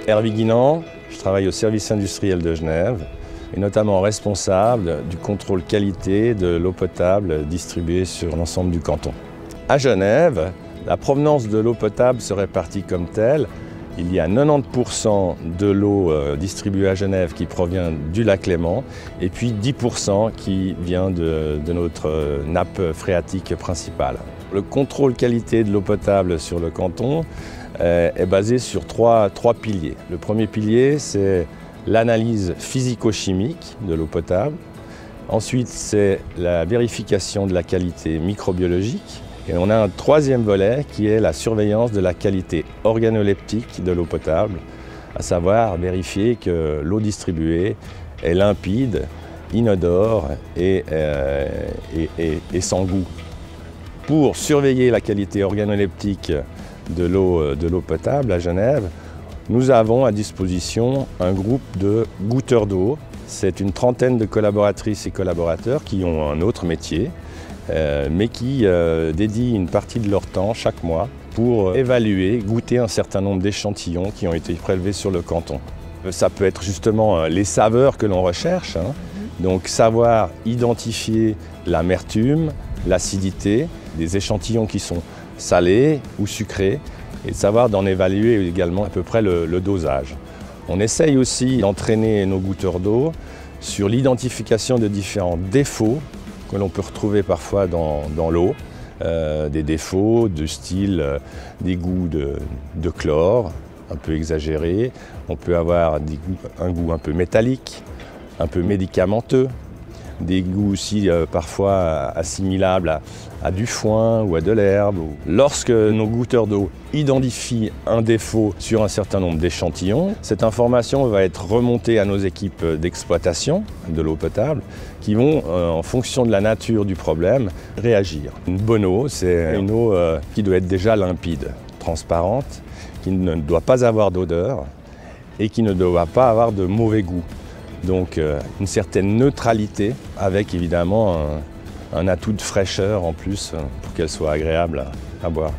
Hervé Guinan, je travaille au service industriel de Genève et notamment responsable du contrôle qualité de l'eau potable distribuée sur l'ensemble du canton. À Genève, la provenance de l'eau potable se répartit comme telle. Il y a 90% de l'eau distribuée à Genève qui provient du lac Léman et puis 10% qui vient de notre nappe phréatique principale. Le contrôle qualité de l'eau potable sur le canton est basé sur trois piliers. Le premier pilier, c'est l'analyse physico-chimique de l'eau potable. Ensuite, c'est la vérification de la qualité microbiologique. Et on a un troisième volet qui est la surveillance de la qualité organoleptique de l'eau potable, à savoir vérifier que l'eau distribuée est limpide, inodore et sans goût. Pour surveiller la qualité organoleptique de l'eau potable à Genève, nous avons à disposition un groupe de goûteurs d'eau. C'est une trentaine de collaboratrices et collaborateurs qui ont un autre métier, mais qui dédient une partie de leur temps chaque mois pour évaluer, goûter un certain nombre d'échantillons qui ont été prélevés sur le canton. Ça peut être justement les saveurs que l'on recherche, donc savoir identifier l'amertume, l'acidité, des échantillons qui sont salés ou sucrés, et savoir d'en évaluer également à peu près le dosage. On essaye aussi d'entraîner nos goûteurs d'eau sur l'identification de différents défauts que l'on peut retrouver parfois dans l'eau, des défauts de style des goûts de chlore, un peu exagérés. On peut avoir un goût un peu métallique, un peu médicamenteux, des goûts aussi parfois assimilables à du foin ou à de l'herbe. Lorsque nos goûteurs d'eau identifient un défaut sur un certain nombre d'échantillons, cette information va être remontée à nos équipes d'exploitation de l'eau potable qui vont, en fonction de la nature du problème, réagir. Une bonne eau, c'est une eau qui doit être déjà limpide, transparente, qui ne doit pas avoir d'odeur et qui ne doit pas avoir de mauvais goût. Donc une certaine neutralité avec évidemment un atout de fraîcheur en plus pour qu'elle soit agréable à boire.